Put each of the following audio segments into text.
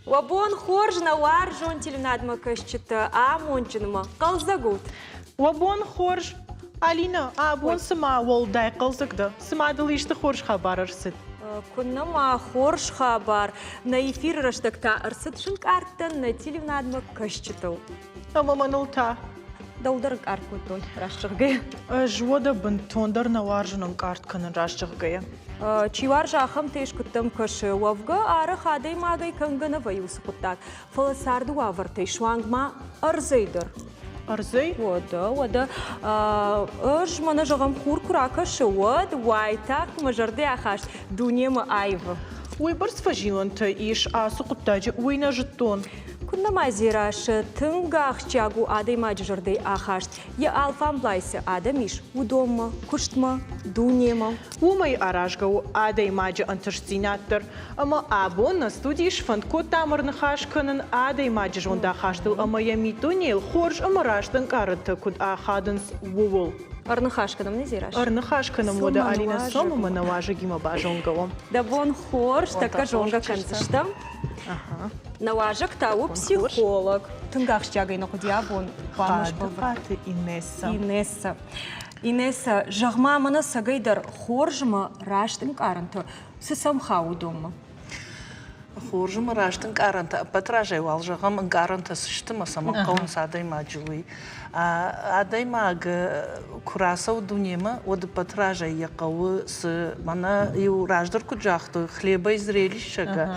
Вабон хоржна уар жонтелем надма кащита, а мончинма қалзагут. Вабон хорж Алина, бон сама волдай қалзагда. Сама дылышты хорж хабар арсыд. Куннама хорж хабар. На эфир раштакта арсыд шынк арттан на телем надма кащитау. Манылта. Даударык аркутон рашчыргы. Жуода бынтондар на варжының артканын рашчыргы. Чивар жахам теш куттам кашы вавга ары хадай магай кангана ваюсы куттак. Фаласарду вавартай шуангма арзайдыр. Арзай? Вода. Аж мана жағам хур куракашы вад вайтак мажарды ахаш дунема айва. Уй бір сфажиланты иш суқуттаджи уйна жыттон. Кунна мазираш тынгах чагу адай маджырдай ахаш. Я алфам блайсы адамиш удома, куштма, дунема. Умай аражгау адай маджи антышцинаттыр. Ама абон на студии шфандко тамырны хашканын адай маджи жонда хаштыл. Ама ямиту нел хорж ама раштын карыты куд ахадынс вувул. Арнахашканым не зираш. Арнахашканым вода Алина сомама на важа гима бажонгавом. Да вон хорж, така жонга канцыштам. Наважак тау психолог. Тынгах чагай нахудя вон. Хаты Инесса. Инесса, жағма мана сагайдар хоржма раштын каранты. Сысам хау дома. Хоржма раштын каранты. Патражай вал жағам каранты сыштыма сама қауын садай маджуи. Адай маг курасау дунема од патражай яқауы с мана ю раждар куджахты хлеба и зрелищага.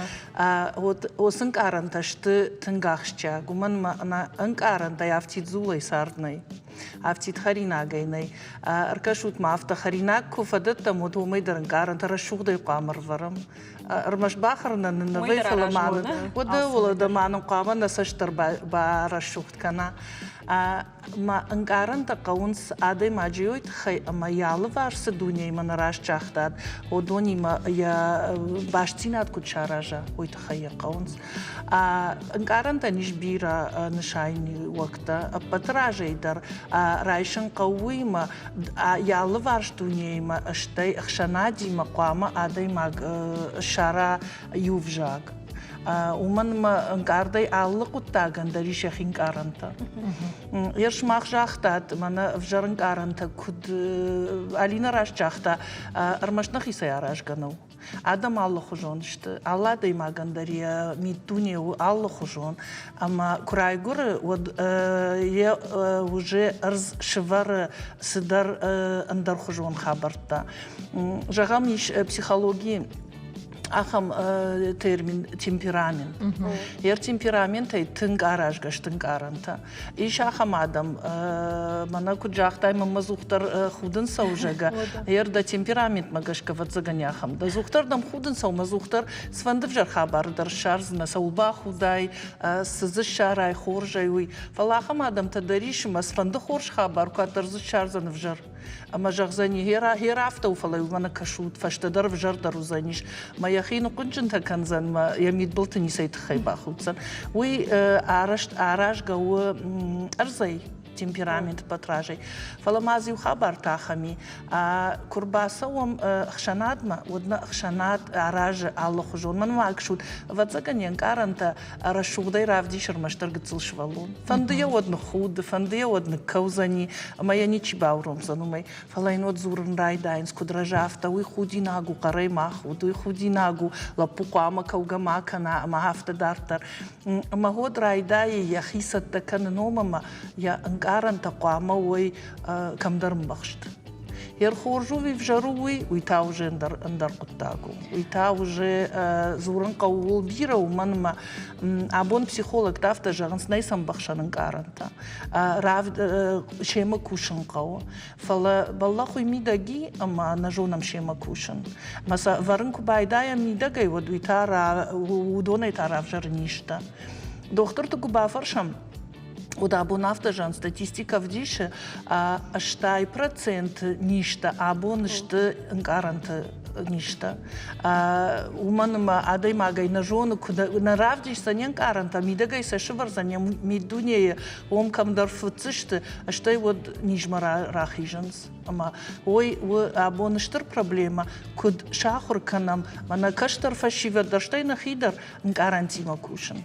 Вот осын каранташты тынгахшча. Гуман ма анкаранта явтит зулай сарднай. Автит харинагайнай. Аркашут ма авта харинаг куфадатта мудумай даранкаранта рашугдай қамыр варам. Рмаш бахарна на вейфаламаны. Вода вола да маның қама насаштар ба рашугт кана. Ма анкаранта қаунс адай маджиойт хай ама ялы варсы дуняй ма нараш чахтад. Одони ма я баштинат кучаража ойт хай қаунс. Анкаранта нишбира нишайни вакта. Патражайдар райшын қауи ма ялы варш дуняй ма аштай ахшанади ма қама адай маг шара ювжаг. Уман ма анкардай аллы куттаган дари шахин каранта. Ерш мах жахтат мана вжарын каранта куд Алина раш жахта армашнах исай араш ганау. Адам аллы хужон шты. Алла дай маган дари митуне аллы хужон. Ама курайгуры я уже арз шывары сыдар андар хужон хабарта. Жагам иш психологии Ахам термин темперамент. Ер темперамент ай тынг аражгаш тынг аранта. Иш ахам адам мана куджахтай мама зухтар худын саужага. Ер да темперамент магашка ватзаганяхам. Да зухтар дам худын сау мазухтар свандыв жар хабардар шарзна саулба худай сызы шарай хоржай уй. Фалахам адам тадаришима сванды хорж хабар катарзы шарзан вжар. Ама жагзани херафта уфалай мана кашут фаштадар вжар дарузаниш. Моя хину кунчунта канзан ма ямид болтани сайт хайбахутсан. Уй араш гау арзай темперамент патражай. Фаламази ухабар тахами. Курбасавам хшанадма одна хшанад араж аллах жон ман макшут. Ватзаганьян каранта арашугдай равди шармаштар гцил швалун. Фандия одна худ, фандия одна каузани. Моя ничи бауром занумай. Фалайн от зурн райдайнс кудражафта. Уй худинагу карай махуд. Уй худинагу лапуку ама каугамакана ама хафта дартар. Ама год райдай яхисат такан номама я анкаранта қама уй камдарм бахшт. Ер хоржуви вжаруи уйта уже андар куттагу. Уйта уже зурын қаул бира уманма абон психолог тафта жағынс найсам бахшанын каранта. Рав шема кушын қау. Фала баллаху мидаги ама нажонам шема кушын. Маса варын кубайдая мидагай вот уйта удонай тарав жарништа. Доктор туку бафаршам. Уда абонавта жан статистика вдише, аштай процент ништа абон шты гаранты ништа. Уманма адай магай на жону куда на равдиш санян каранта мидагай сашвар заням мидуне омкам дарфциште, а что и вот нижмара рахижанс. Ама ой абоныштыр проблема куд шахур канам мана каштар фашива дарштайна хидар гарантима кушин.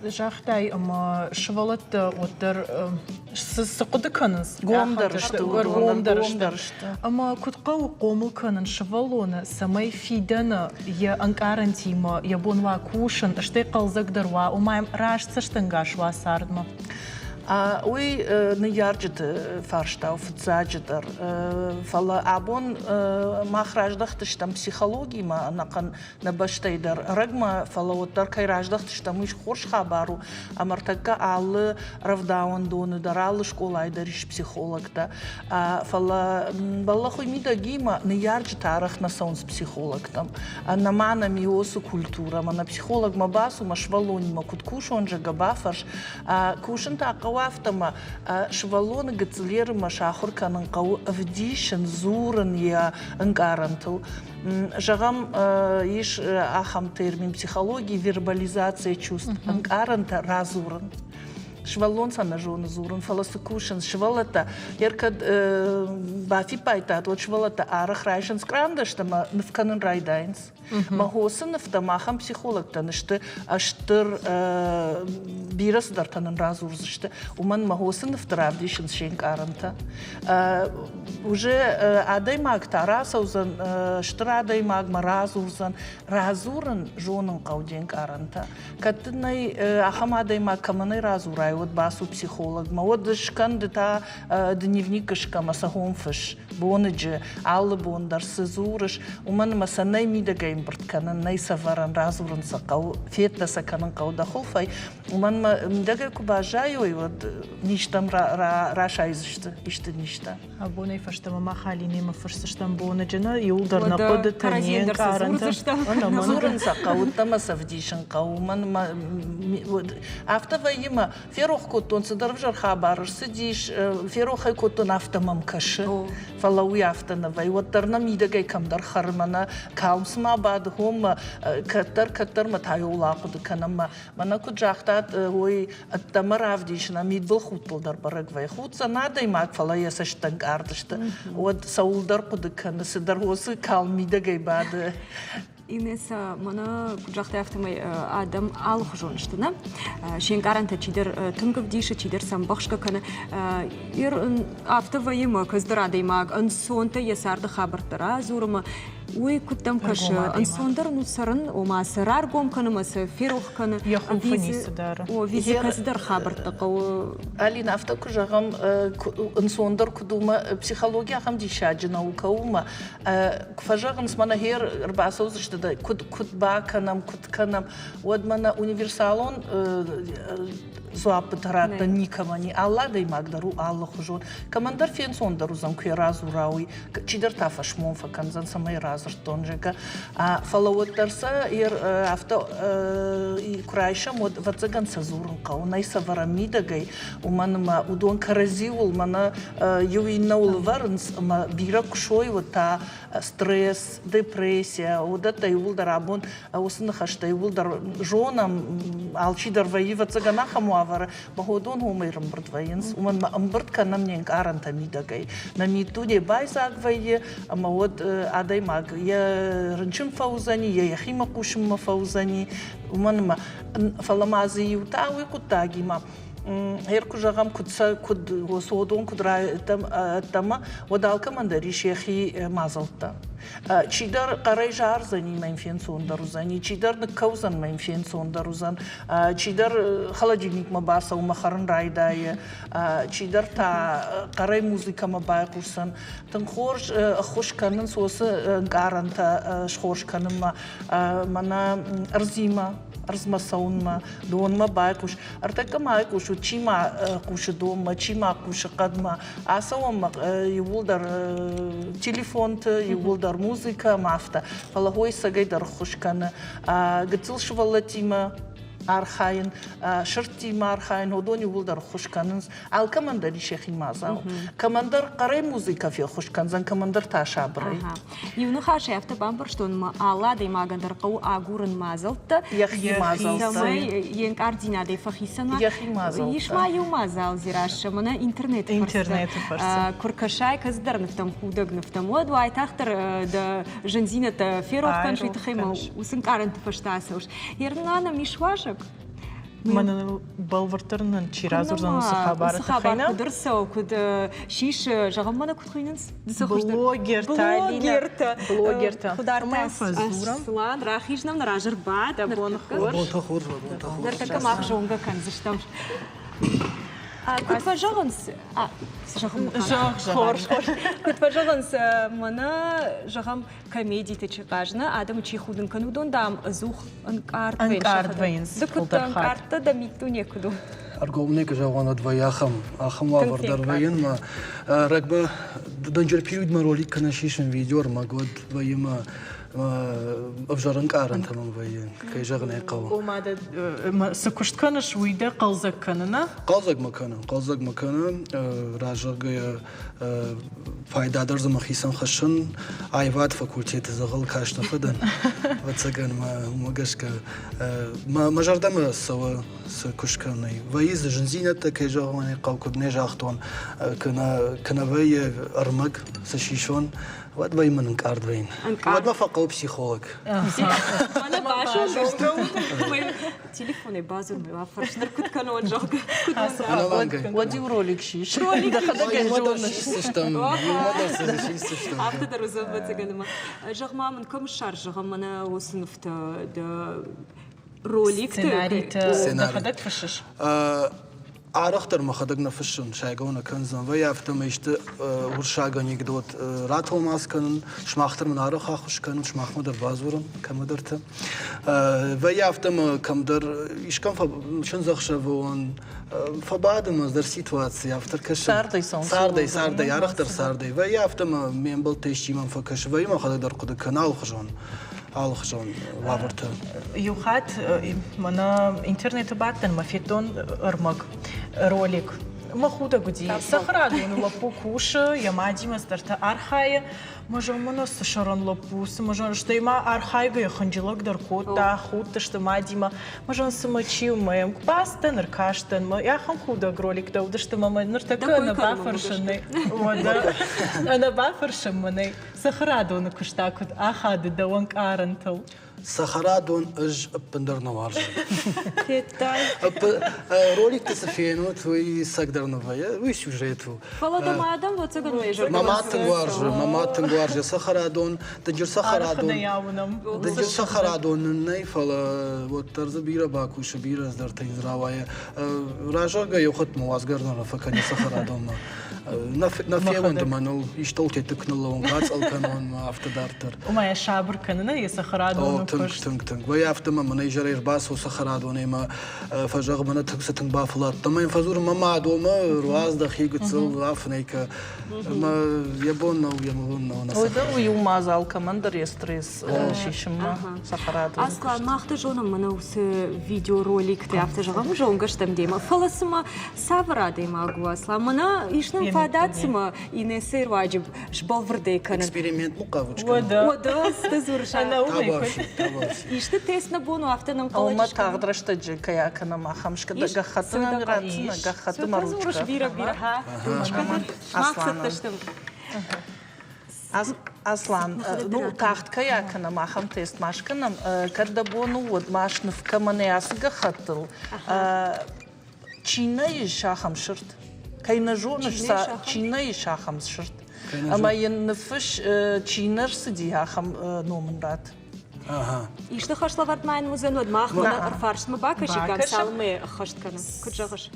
Жахтай ама швалат отер сыкыды каныз. Гомдарышты. Ама кутқау қомыл канын швалона самай фидана я ангарантима я бонва кушин штай қалзагдырва умайм рашцыштынгашва сардма. Ой не ярджет фарштау фцаджетер фала абон махраждахтыш там психологии ма накан на баштайдер рагма фала оттар кайраждахтыш там иш хорш хабару амартака аллы равдаун доны даралы школайдериш психологта фала баллахуй мида гима не ярджет арах на саунс психологтам на мана миосу культура мана психолог мабасу машвалони ма куткуш он же габафарш кушен така автома швалон гцлер машахур канын кау авдишен зурын я ангаранту жагам иш ахам термин психологии вербализация чувств ангаранта разурын швалон сана жон зурын фаласукушен швалата еркад бафи пайтат вот швалата арах райшен скрандашта навканын райдайнс махосын автомахам психолог танышты аштыр бирас дартанын разурзышты уман махосын авторабдишен шенк аранта уже адай маг тарасаузан штыр адай маг маразурзан разурын жонын кауденк аранта каттынай ахам адай маг каманай разурай вот басу психолог ма вот шкан та дневник шкама сахомфыш боныджи аллы бондар сызурыш уман масанай мидагай برتكنن نيسا فرن رازورن سقاو فيتنا سكنن قودا خلفاي ومن مدغه كوباجاي ويود نيشتم راشايزشت اشت نيشتا абонай фаштама махалини ма фырсыштан боны жана юлдар наподы танен каранта зурын сақау тамаса вдишин қауман автова има ферох коттон сыдарвжар хабарыр сидиш ферохай коттон автомам кашы фалауи автонавай оттарна мидагай камдар хармана каумсма бад хом каттар матайулақуды канама мана куджахтат ой аттамар авдишна мидбыл хутбылдар барагвай хутса надай мак фалая саштан ардышты вот саулдар куды каны сыдар осы калмидагай бады Инеса мана куджахта автомай адам алх жонштына. Шен гаранта чидер тунгов диша чидер самбахшка кана ир автовайма каздрада имаг ансонта ясарда хабартара зурма уй куттам каш ансондар нусарын ома сарар гом кана маса ферох кана визи каздар хабарта кау алина авто кужагам ансондар кудума психология хам дишаджи наукаума кфажагам смана хер рбасоз куд баканам куд канам одмана универсалон зуапытарата никамани алла дай магдару алла хужон командар фенсондару замкуя разу рауи чидер тафаш монфа канзан самай разыр тонжека фалауаттарса ир авто и крайша мод вацаган сазурын кау найса варамидагай уманма удон каразиул мана юиннаул варнс ма бира кушой та стресс депрессия удата юлдар абон усын хашта юлдар жонам алчидар ваивацагана хаму Маходон хумайрам братваенс, уман амбрт канам ненг аранта мидагай. На митуне байзагвае, ама вот адай маг. Я ранчим фаузани, я яхима кушим фаузани, уман ма фаламази ютауи кутагима. Herku jagam kutsa kud gosodon kudra tama wadalka mandari shekhi mazalta. Чидар қарай жар зани мәнфен сондар узани, чидар ныкаузан мәнфен сондар узан, чидар холодильник ма барса умахарын райдайы, чидар та қарай музыка ма бай курсан, тын хорш хош канын сосы гаранта шхорш канын ма мана арзима арзмасаунма донма байкуш артака майкуш чима куш дома чима куш кадма асаума юлдар телефон юлдар музыка мафта фалагой сагайдар хушкана гцил швалатима архайн шырти мархайн ودوني ولدر خوش کننز ال کماندری شیخی مازاو کماندر قره موزیکا فی خوش کنزن کماندر تاشابری يونو خاش يافت بامبرشتون ما الله دي ما قدر قو اغورن مازلت یخی مازال سمي ينكاردينا دي فخيسنا یخی مازال يشما يو مازال زراش منا انترنت كركشاي كزدر نفتم خودق نفتم ود واي تختر د جنزينه فيرو كانشي تخيما وسنكارن تفشتاسوش يرنا مشواشك من بالورترن چیرازور زن سخابار تخینا درسو كد شيش جغمنا كد خينس بلوجر بلوجر خدار اصلا راخيش نم راجر بعد بون خور درتك ما خجونغا كان زشتم كنت فجغنس كنت فجغنس منا جغم كوميدي تشقاجنا ادم تشي خودن كانو دون دام زوخ انكارد وينز دكت انكارد دميتو نيكدو أرجوك جوانا دوايا أخم وافردر وين ما ركبة دنجر بيريد مرولي كنا شيشن فيديو ما قد ويما أفجرن كارن تمام وين كي جغني قو وما ده سكشت كنا شويدة قلزك كنا قلزك مكانا راجع فايدة درز مخيسن خشن عيوات فاكولتيت زغل كاش نفدن وتسجن ما قش ما جردم سوا سكش كنا ويز جنزينة كي جغني قو كبني جاختون كنا ويا أرمق سشيشون واد وای من انکارد وین واد ما فقط پسیخولوگ انا باشو تليفوني بازر ما فرش نركض كانوا جوك ودي وروليك شيش روليك ده خدك جونش سيستم عرفت درزه بتجنما جغما من كم شهر جغما انا وصنفت د روليك سيناريو خدك فشش أختر ما خدقنا فشون شايقونا كنزن ويا فتم يشت ورشاقن يقدوت راتو ماس كنن شماختر من عرق خوش كنن شماخ مدر بازورن كم درت ويا فتم كم در إيش كم شن زخشبون فبعد ما در سيتواتسي أفتر كش ساردي أختر ساردي ويا فتم مين بلتيشي من فكش ويا ما خدق در قد كنال خجون خجون وابرت يوخات منا إنترنت بعدين ما فيتون أرمق روليك ما خودا قدي سخرادين لبو كوش يا مادي مسترت أرخاية можем монос шарон лопус можем что има архайга ханжилок даркота хут что мадима можем самочил моем пастен ркаштен мо я хам худа гролик да что мама ныртака на бафершны вода на бафершмны сахрадон куштакут ахад да вон карантл سخرادون اج بندر نوارج روليك تسفينو توي سقدر نوفيا ويش وجيتو فلا ده ما ادم وتسقن ويجر مامات تنوارج سخرادون دنجر سخرادون ني فلا وترز بيرا باكو شبيرا در تيزراوايا راجا يخت موازغرنا فكني سخرادون نفي وند منو يشتولتي تكنلون قاص الكانون ما افتدارتر وما يشابر كننا يسخرادون تنك ويا افتما من يجري باس وسخرادون ما فجغ من تكستن بافلات تمام فزور ما دوما رواز دقيق تصل افنيك ما يبون وده ويوم زال كماندر يستريس شيشما سخرادون اصلا ما اختجونا منوس فيديو روليك تافتجغم جونغشتم ديما فلسما سافرا ديما اصلا منا يشنم فاداتسما ينسير واجب شبال فردي كان اكسبيريمنت مقاوج ودا استزورش انا يشت تيسنا بونو افتنم قلج ما تقدرش تجي كياكنا ما خمش كده قختنا راتنا قختنا روچ بيرا ها اصلا ну تحت كياكنا ما خم تيست ماشكنا كده بونو ود ماش نفكمن ياسق خطل تشيناي شاخم شرط كاين جونش تشيناي شاخم شرط اما ينفش تشينر سديها خم نومنرات إيش دخلش لفرد معين وزن ود ما أخونا أرفارش ما باكش كان سالمي خشت كنا كتجاش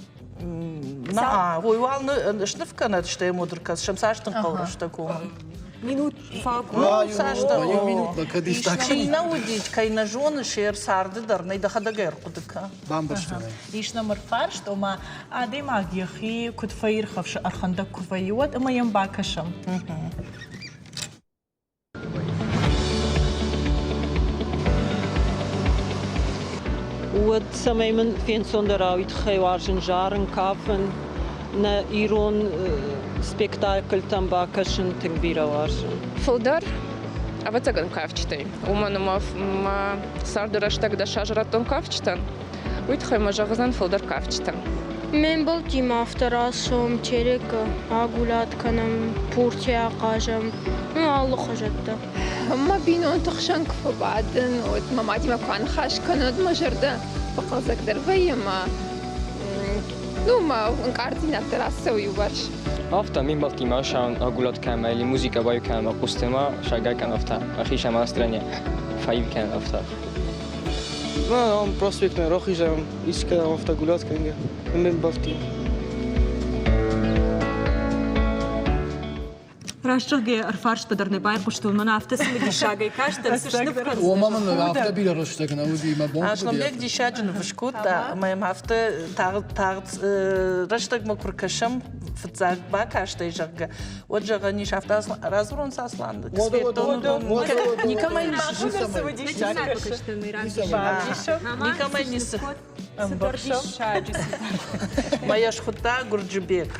هو يوالنا شنف كانت شتى مدركة شمساش تنقلش تكون минут факу минут бакадиш так чина удить кайна жон шер сарды дарнай да хадагер кудка бамбаштане иш номер фар что ма ади магихи куд фаир хавш арханда кувайот ма ям бакашам ود سمای من فين صندر آوید خوارجن جارن کافن نه ایران سپیکتاکل تام با کشن تکبیر وارجن. فلدر أبتجن كافتشتين ومن ما صار درشتك ده شجرة كافتشتن ويتخي مجازن فلدر كافتشتن. من بلتیم افتراسم چرک آگولات کنم پورتی آقاجم الله خجده. ما بينون تخشن كفو بعدن وما ماتي ما كان خاش كانت ما جرده فقط أقدر ويا ما ما انقارتين التراسة ويوبرش. أفتا مين بلتي ما شان أقولات كامل الموسيقى بايو كان قستما شجع كان أفتا أخيش ما استرنيا فايف كان أفتا. ما هم بروسبكت نروحي جام إيش كده أفتا أقولات كانجا من بلتي. راشتغي أرفارش بدرني باير قشتون من أفتس مدي شاقي كاش تبسش نفكر. وما من أفتا بيلا رشتك نودي ما بون. عشان ليك دي شاجن في شكوت ما يم هفته تاغ رشتك مكر كشم في تزاق باكاش تيجا وجغني شافت أصلا رازورون ساسلاند. نيكما ينس ما يشخطا قرجبيك.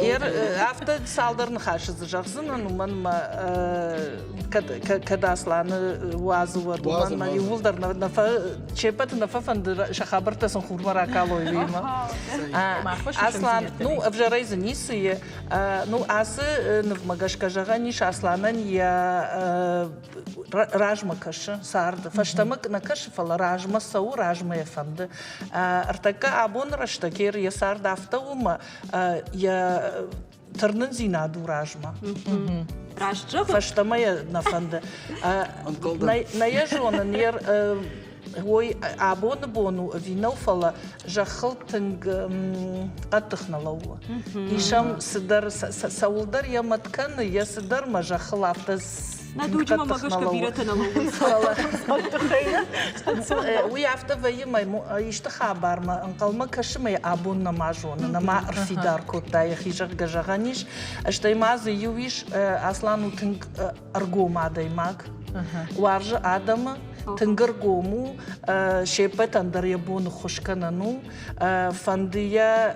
ير أفتا سالدر نخاش زجاجزن إنه من ما كداسلان وازود ومن ما يولدر نفا شبت نفا فند شخابرت سنخور مرا كالو يبيما أصلا نو أفجريز نيسي نو أس نفمجش كجغنيش أصلا يا راجما كش سارد فاشتمك نكش فلا راجما سو راجما يفند ارتكا أبون رشتكير يسار دافتا وما يا ترنن زينادو راجما راشتغ فاشتما يا نفند نيجون نير هو أبون بونو فينو فلا جخلتنج قطخنا لوا يشام صدر سولدر يا متكن يا صدر ما جخل عفتز ندوج ما ماكش كبيرة تنلوي. ويعفت في ما يشتخبر ما انقل ما كش ما أبونا معجون أنا ما أعرف دار كوتا يا خي جغ جغانيش أشتي ما زيويش أصلاً وتنق أرجو ما دايماك وارجع آدم تنقر قومو شيبة تندر يبون خوش كنانو فندية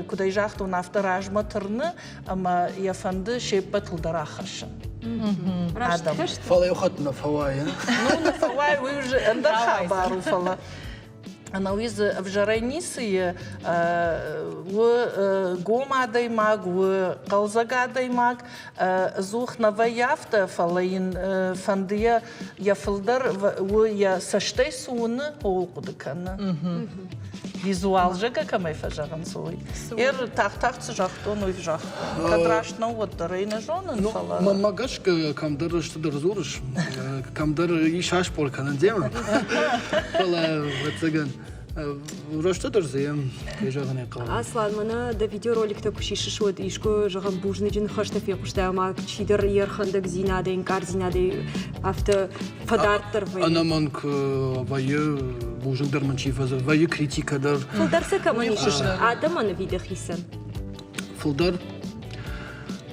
كده يجاختو نفتر عجمة ترنا أما يفند شيبة تلدراخش آدم فلا يخطنا فوايا نو فواي ويج اندر خبر فلا أنا ويز أفجرينيسي وقوم دايماك وقوزق دايماك زوخ نويافت فلاين فندية يفلدر ويا سشتي سون هو قد كان فيزوال جاكا كما يفجرن سوي إير تحت سجاختون ويفجاخ كدراشنا ودرينا جونن فلا ما قاش كم درش تدرزورش كم در يشاش بول كان ديما فلا وتسجن ورشت درزيم يجغني قام أصلاً منا ده فيديو روليك تكوشيش شود إيشكو جغم بوجني جن خشت في قشتا ما تشيدر يرخندك زينة ده إنكار زينة ده أفت فدار ترفي أنا منك ويا بوجن در من شيء ويا كريتيكا در فلدر سكمان يشش آدم أنا فيديو خيسن فلدر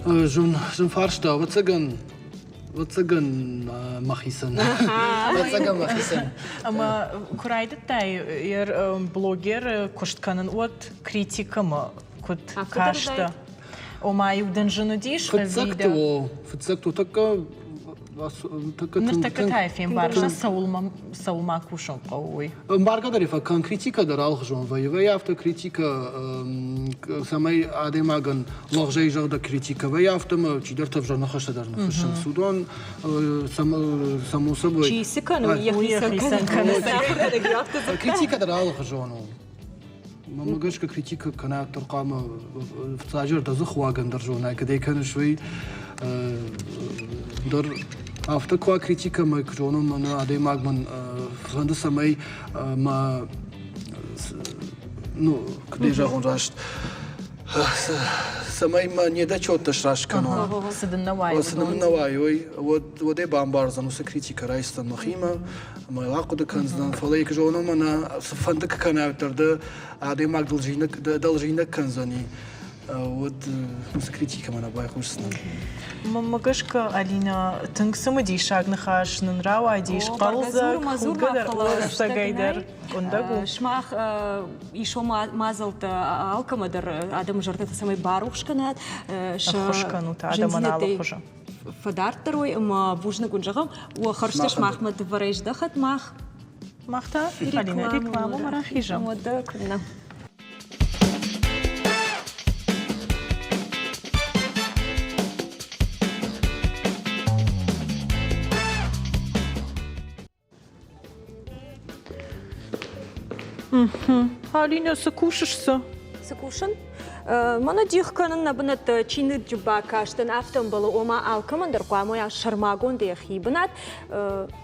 جون فارش دا وتسجن مخيسن وتسجن مخيسن أما كرايدة تاي ير بلوجر كشت كانن وقت كريتيكا ما كنت كاشتا وما يودن جنديش فتسكتو تكا نرتكت هاي فين بارجا سول ما كوشن قوي مبارك داري فكان كريتيكا در الخجون ويا أفter كريتيكا سماي عادي ماغن لغجي جودا كريتيكا ويا أفter ما تقدر تفجر نخش در نخش السودان سموسة بوي شي سكن ويا خيسن كريتيكا در الخجون ما قاش كريتيكا كان ترقام في تاجر تزخ واجن درجونا كده كان شوي در أفتح كوا كريتيكا ما يكرونو من عادي ماغ من فند سماي ما نو كده جاهون راشت سماي ما نيدا چوت تشراش كانو سدن نواي ودي بامبارزن وسكريتيكا رايستن مخيمة ما يلاقو دكنزن فلا يكرونو من فندك كان أوتر ده عادي ماغ دلجينك كنزني ود مسكريتي كمان أبغى يخش سنة ممكشك ألينا تنقسم ديشاق نخاش نراوي ديش قلزك وقدر سجايدر كندقو شماخ يشو ما زلت ألكمدر آدم جرت تسمي باروخش كنات خشكنو تعدم أنا على خشة فدارتروي ما بوجنا كنجهم وخرجتش مع أحمد فريج دخت ماخ ماختا ألينا ريكلام مراخيجة وده كنا ألينا سكوششسا سكوشن مانا ديخ كانن نبنت چين جبا كاشتن افتن بلو وما الكمندر قامو يا شرماغون ديخي بنات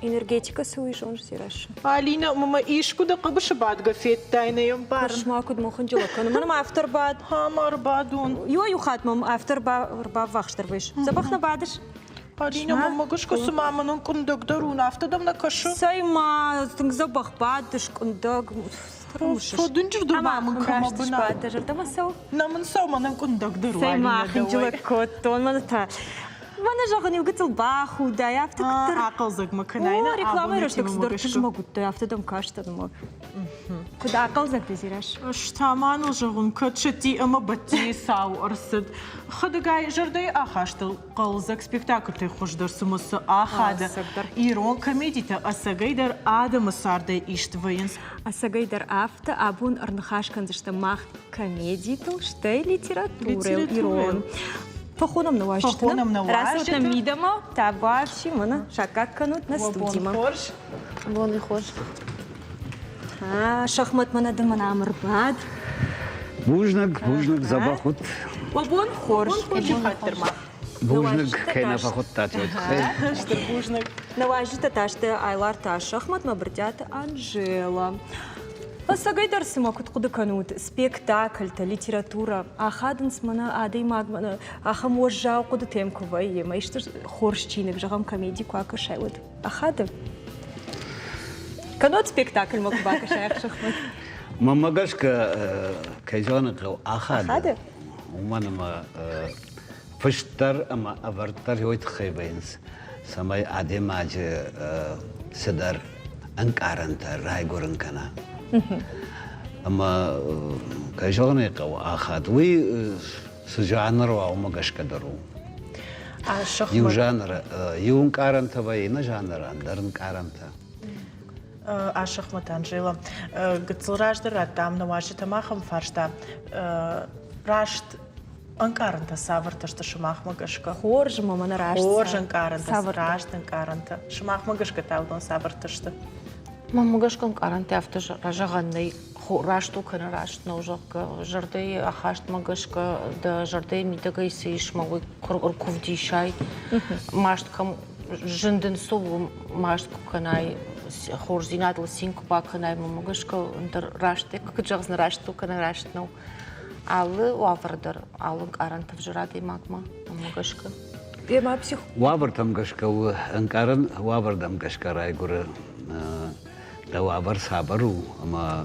انرجيتيكا سوي جونج سيراش ألينا ماما إيش كده قبش بعد قفيت تاينا يوم بارن ما كنت مخنجلا كان مانا ما افتر بعد ها مار بعدون يو خاتمم افتر با وخشتر بيش زبخنا بعدش ألينا ماما قش كسمع منن كندقدر ونافتدم نكش ساي ما تنزبخ بعدش كندق فدنجر دربا من كما بنا تجربة سو نمن سو ما نكون دقدر ساي ما خنجلا كوتون ما تا وانا جاغني وقلت الباخ ودايا افتكتر عقل زق مكناينا ريكلامي رشتك صدر تجمع قلت افتدم كاشتدم كنت عقل زق بزيراش اشتامان وجغن كتشتي اما بتي ساو ارسد خدقاي جردي اخاشتل قلزك سبيكتاكل تي خوش درس مس اخاد ايرون كوميديتا اسغيدر ادم ساردي اشتوينس اسغيدر افتا ابون ارنخاش كنزشتمах комедийтл штай литература ايرون فخونم نواجدنا راسوتنا ميدما تابعشي منا شكاك كانت نستوديما بوني خوش شخمت منا دمنا عمر بعد بوجنك زباخت وبون خورش بوجنك كاينه فخت تاتيوت اشتر بوجنك نواجدت تاشت ايلار تاش شخمت مبرتات انجيلا فسجيدر سما كنت قد كانوت سبيكتاكل ليتراتورا أخذن سمنا عادي ما أخم وجاو قد تيم كوي ما يشتر خورش تشينك جام كوميدي كواك شاود أخذ كانوت سبيكتاكل ما كواك شايخ شخمت ما ماقاش كيجانك لو أخذ وما ما فشتر أما أفرتر هو تخيبينس سماي عادي ما سدر أنكارنتر راي غورن كنا أما كجاني قو أخذ وي سجانر وما قش كدرو يو جانر يو كارنتا وين جانر أندرن كارنتا عاشق متانجيلا قلت راجدر راتام نواجه ما خم فرشتا راشت أنكارنتا سافرتشت شماخ مقشكا خورج ماما راشت خورج أنكارنتا راشت أنكارنتا شماخ مقشكا تاودون سافرتشت ما مقاش كان كارنتي افتش راجعني راشتو كان راشت نوجك جردي اخاشت مقاش دا جردي ميدغي سيش ما كوفدي شاي ماشت كم جندن سو ماشت كناي خورزينات لسينك باكناي ما مقاش كندر راشتي كجغزن راشتو كان راشت نو алы وافردر алы كارنت فجرادي ماكما مقاش ما بسيخ وافرتم قشكا انكارن وافردم قشكا راي غور لو عبر صابرو أما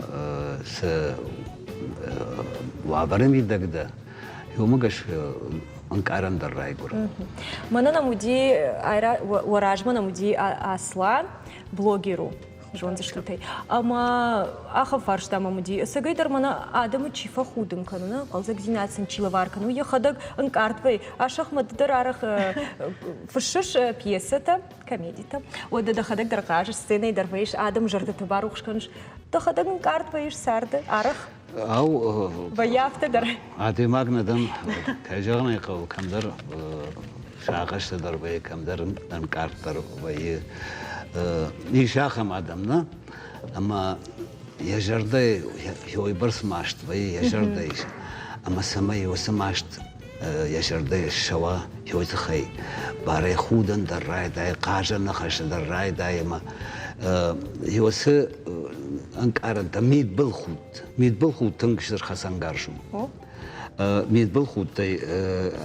وعبرني دقدا يوم قش أنكارن دراي قرا منا نمودي أيرا وراجما نمودي أصلا بلوجيرو جون زشتلتي أما آخر فرش تام مودي سجيدر منا آدم تشيفا خودن كانونا قلزك زينات سنشيلا وار كانو يخدق أنكارت بي أشخ مددر عرخ فرشش بيسة كوميديتا وده دخدق درقاش السنة دربيش آدم جرد تباروخش كانش دخدق أنكارت بيش سارد عرخ أو بيافت در عادي ماغنا دم كجانا يقو كم در شاقش دربي كم در أنكارت در بي يشاخم آدمنا أما يجردي هو يبرس ماشت بي يجردي أما سماي وسماشت يجردي الشوا هو تخي باري خودن در راي داي قاجة نخش در راي داي ما هو س أنكارنتا ميت بالخود تنكشر خسان قارشو ميت بالخود تي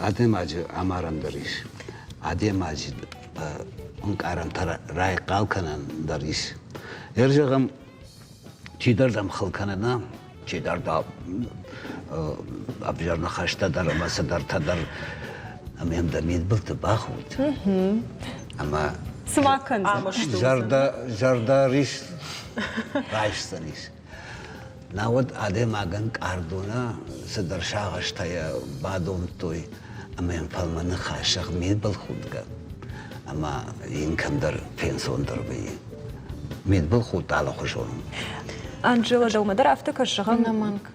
عادي ماجي عمارن دريش عادي ماجي أنكارنتا راي قال كنن دريش يرجعهم تيدر دم خلكنا چیدار دا ابجار نخشته در مسدر تدر امیم دمید بلت باخود اما Smakın. جردا ریش رایشتنیش نود آدم آگن کاردونا صدر شاغشته یا بادون توی امیم فلمان خاشق مید بل خود گم اما این کم در پنسون در بی مید بل خود تعالی خوشونم Анжела Далмадар автокашығын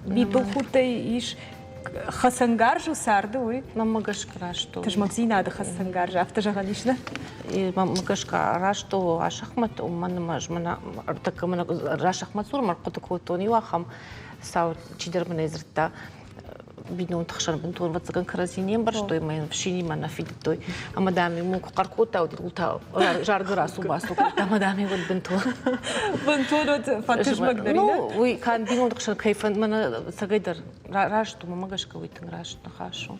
бейбіл құдды еш қасынғар жу сарды ой? Мамагашка рашту. Ты ж магзинады қасынғар жу автожаған ешні? Мамагашка рашту ашахмат умманы мажмана артакамана рашахмат сур марқуты кутони вахам сау чидер мен ezirta бинун тахшан бин тур ватсаган каразинем бар что мен вшини мана фидтой амадами му қарқута удилта жаргыра субасу амадами вот бинту вот фатиш магдарина ну ой кан бинун тахшан кайфан мана сагайдар рашту мамагашка уйтын рашту хашу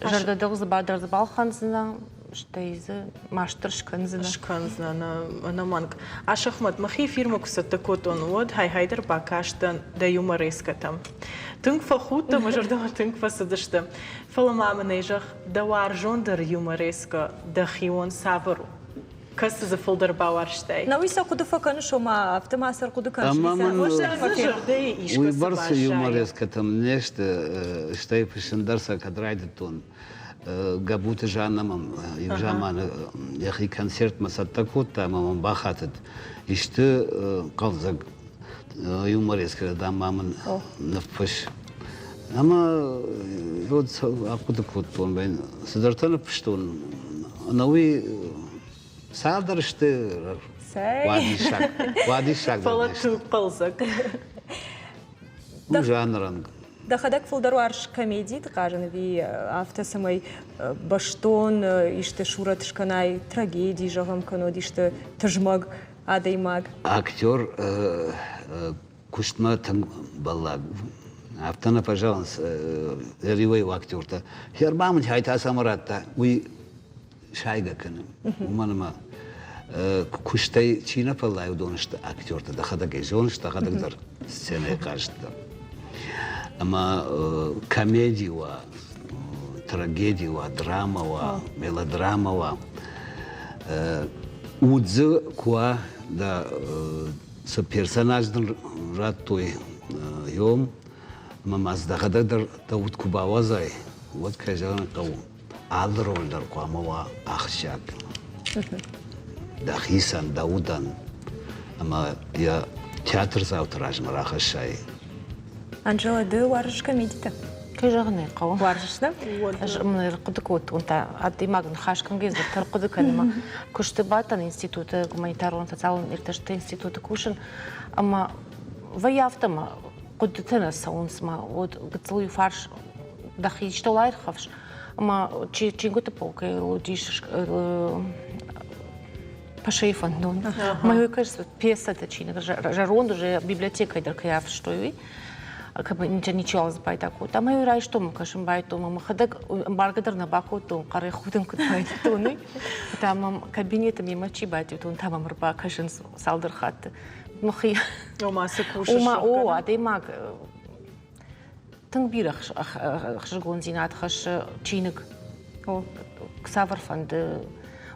жарда дагыз бадар балханзына штейзе маштершканзына на манг ашахмат махи фирма кусата котон вот хайдер бакаштан да юмореска там тынк фахута мажарда тынк фасадышты фаламама нежах да варжондер юмореска да хион савру касы за фолдер бауарштей на уйса куды факаны шома автомасар куды Уй барсы юмореска там неште штей пишендарса кадрайды тон габуты жанамам южаманы яхи концерт масатта кутта мамам бахатыт иште қалзаг юмореска дамамын нафыш ама род акуды куттон бен сидартаны пыштон науи садар иште вади шак фалату қалзаг жанран Да хадак фулдару арш комедии кажен ви автосамай баштон иште шура тышканай трагедии жагам кано диште тажмаг адаймаг актер куштма там балаг автона пожалуйста ривей актер-то хербам хайта самаратта уй шайга каны манама куштай чина палай удонышта актер-то да хадак езонышта хадакдар сцене кажется Ама комедия, трагедия, драма, мелодрама, удзы куа да с персонажным раттой йом, мамаз да хадагдар да уткубавазай, вот каждый кау адролдар куамава ахшак, да хисан да удан, ама я театр завтраж марахашай. Анжела, да варжиш комедия-то? Кажагны кау. Варжиш, да? Мына кудык вот онта атымагын хашкан кездер таркудык анима кушты батан институты гуманитарлы социалын ирташты институты кушын ама ваяфтама кудытына саунсма вот гыцлый фарш дахи штолайр хавш ама чингуты полкай лудиш пашейфан дон мою кажется пьеса тачина жарон уже библиотека идеркаяв что и как бы ничего не байта ку там и рай что мы кашим байту мы хадак баргадар на баку то кары худым ку байт тоны там кабинетом мимо чи байту то там марба кашин салдыр хат мхи омасы куш ома о адемак тыңбир хшгон зинат хаш чиник о ксавар фанд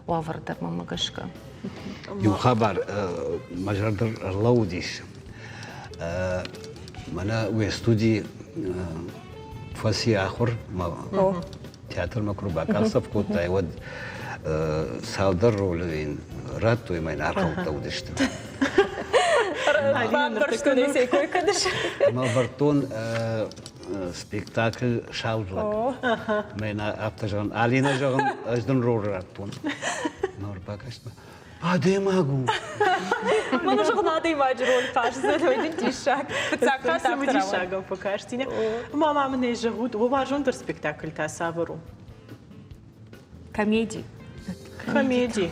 ваварда мамагашка يخبر مجرد لوديش منا وستودي فاسي آخر ما تياتر مكروبا كاسب كوتا يود سالدر رولين راتو يمين أرقام تودشت ما برتون سبيكتاكل شاولك منا أبتجان علينا جان أجدن رول راتون نور باكشنا Адемагу. Мама же надо имать роль, кажется, это один тишак. Касым тишагом покажете. Мама мне живут, у вас же спектакль та савару. Комедии. Комедии.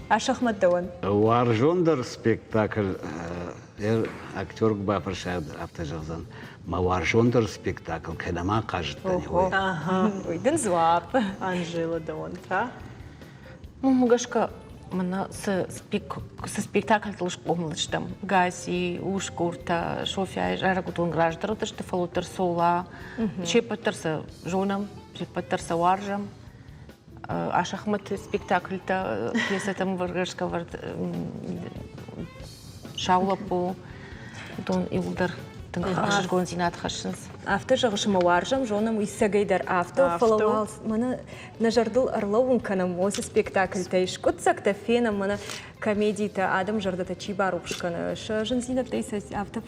А шахмат даван? Варжондер спектакль, актер гбапаршад автожазан. Ма варжондер спектакль, когда ма кажет на него. Ага. Ой, ден звап. Анжела даван, та? Мамагашка Мына спектакль тылыш помылыштым. Гаси, ушкурта, шофя, жарагутун граждан, тышты фалутер сола, чепатырса жонам, чепатырса варжам. Ашахмат спектакльта пьеса там варгашка вард шаулапу, дон илдер. Ашгон зинат хашынс. Авто жағышыма варжам, жонам иссагайдар авто, фалауал, мана нажардыл арлауын канам, осы спектакльта ишкутсакта фена, мана комедийта адам жардата чибарушканы, шажын зинат дейсі авто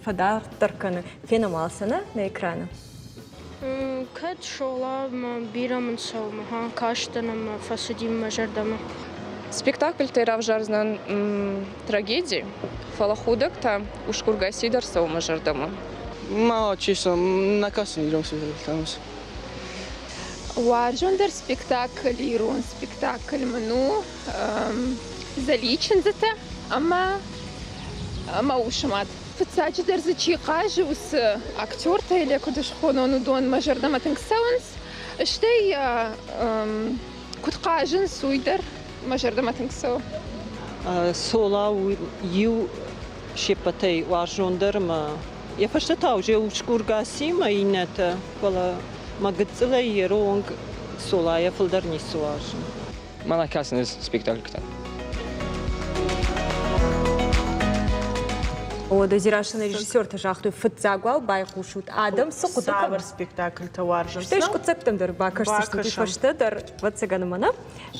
фадартарканы, фена малсана на экраны. Кэт шола бирамын саума, каштаным фасудим жардама. Спектакль тайрав жарзнан трагедии, фалахудакта ушкурга сидар саума жардама. ما چیزم نکاسی ایران سوزیدم. وارجوندر спектакль إيرون спектакль منو заличен أما وشمات فتساج درز شيء قاج وس أكتور تايلي كدش خونون دون مجرد ما تنكسونس اشتي كنت قاجن سويدر مجرد ما تنكسو سولا يو شيبتي وارجوندر ما يفشتاو جي وشكورغاسي ما ينتا ولا ما قتلا يرونغ سولا يفلدر نيسواجن ما نكاسنز спектакль كتاب О, дозирашный режиссер тажахту фытзагвал байхушут адам сукуда. Савар спектакль товаржен. Что ишь концептомдар бакашты что ты фаштадар вот цыганымана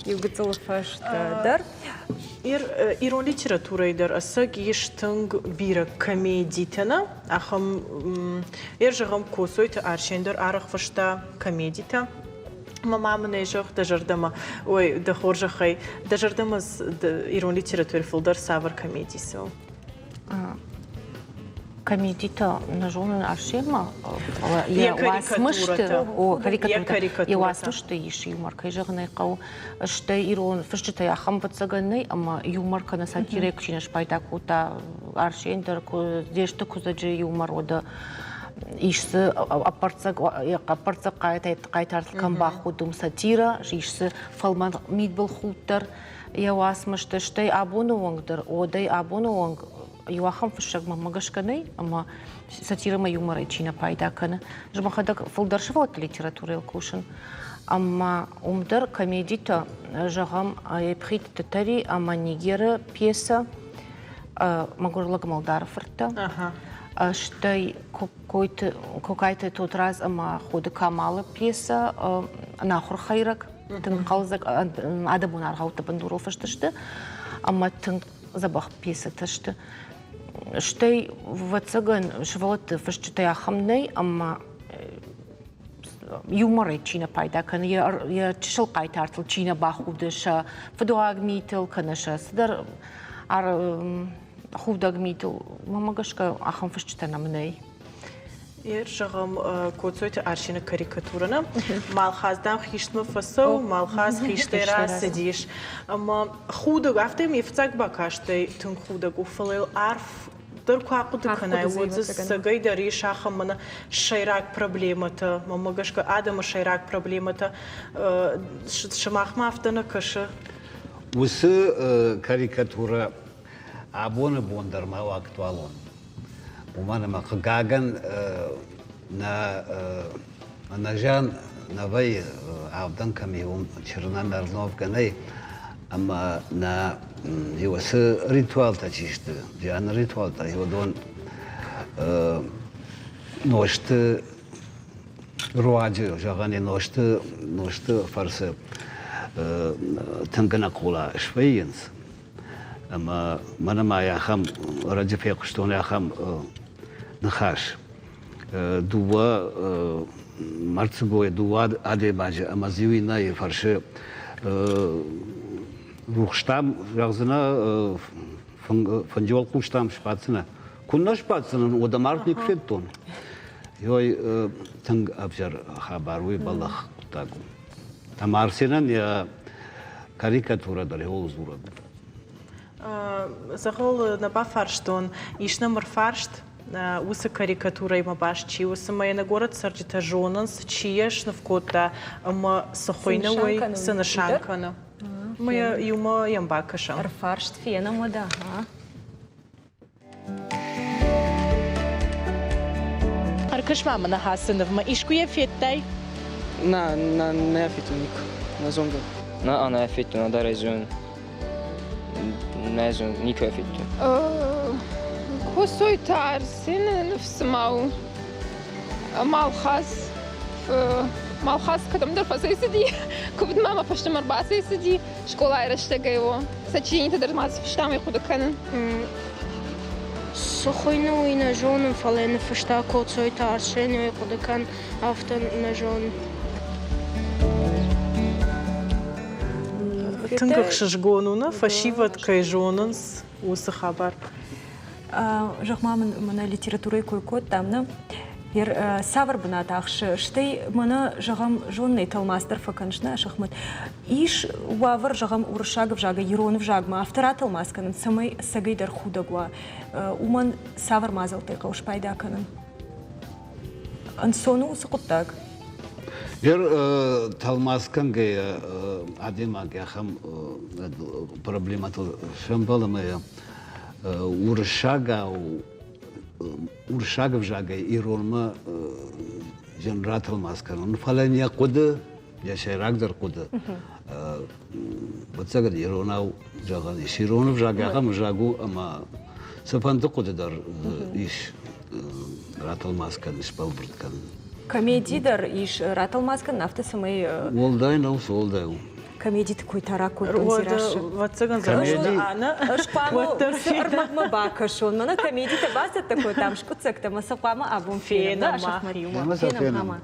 югцул фаштадар. Ирон литературайдар асаг ештинг бира комедитана ахам ержагам косойт аршендер арах фашта комедита. Мама менежох дажардама ой дахоржахай дажардама ирон литератур филдар савар комедисо. Комедита на жонен аршема я васмышты о карикатура я васмышты иш юмор кайжагнай кау шта ирон фышчыта я хамбатсаганный ама юмор kana сатира кчинаш пайдакута аршендер дешты кузаджи юмор ода ишсы апарцак кайтартылган бахудум сатира ишсы фалман мидбл хуттар я васмышты штай абонуңдыр одай абонуң يوахم في الشغل ما جاش كناي أما ساتيرا ما يومر يجينا بايدا كنا جمع خدك فلدر شفوت ليتراتورة الكوشن أما أمدر كوميديتا جام يبخيت تتري أما نيجيرا بيسا ما قول لك مالدار فرتا شتاي كوكايت توتراز أما خود كمال بيسا ناخر خيرك تنقلزك أدبون أرغاو تبندورو فشتشت أما زبخ بيسا تشت شتي واتسجن شفوت فشتي أخمني أما يومر تشينا بايدا كان يا تشل قايتارتل تشينا باخودش فدواغ ميتل كنش صدر ار خوداغ ميتل ما ماغشكا أخم فشتنا مني يرجعم كوتسويت أرشينا كاريكاتورنا مالخاز دام خيشتم فسو مالخاز خيشتيرا سديش أما خوداغ أفتم يفتق باكاشتي تن خوداغ وفليل عارف در كواقد كناي وزس سجاي دري شاخم من شيراك проблемата ماماغشكا آدم شيراك проблемата شماخ ما أفتنا كش وس كاريكاتورا أبونا بوندر ما وقت والون ومانا ما قاعن на жан навай авдан камиум чернан арнов канай ама на его с ритуал тачишты жан ритуал та его дон ношты руаджи жагани ношты фарсы тангана кола швейенс ама мана ма я хам раджифе куштон я хам نخاش دوا مرتبوي دوا عادي باجي أما زيوي ناي فرش روخشتام رغزنا فنجول خوشتام شباتنا كنا شباتنا ودمارت نكفتون يوي تنگ أبجر خبروي بالله تاكو تمارسنا يا كاريكاتورة داري هو زورة زغل نبا فرشتون يشنا مرفرشت وس كاريكاتورة ما باشتي وس ما ينقورت سرجة جوننس تشيش نفكوتا أما سخوينا وي سنشانكنا ما يوم ينباكشم رفرشت فينا مدة ها أركش ما من حسن ما إيش كويه فيتاي نه افیتو نیکو نه زونگا نه انا افیتو نه داره زون نه زون نیکو افیتو كوسوي تعرسين نفس ماو خاص ماو خاص كدم در فاسي سدي كبد ماما فشتم 4 سدي شكولا يرشتغا его сочинить در мас фштам يخدو كان سخوينا وينا جون فلان فشتا كوتسوي تارشين يقود كان افتن نجون تنقخ شجونونا فشيفت كيجوننس وسخبر Жахма мана литературой кой-кот тамна. Ер савр бна тахш штей мана жагам жонный талмастер факаншна шахмат. Иш вавр жагам уршаг в жага ерон в жагма автора талмасканын самый сагайдар худагва. Уман савр мазал ты кауш пайдаканын. Ансону сакуттак. Ер талмаскан ге адема ге хам проблемату шамбалама уршага в жага иронма женратал маскан фалан я куды я шайрагдер куды бацага иронау жага широн в жага хам жагу ама сапанты куды дар иш ратал маскан испалбрткан комедидар иш ратал маскан нафта самый волдай нау солдай комедий такой тараку консираш. Вот цаган Ана шпаму армагма бакашон. Мана комедий та басет такой там шкуцек там сапама абум фена шахмариума. Фена мама.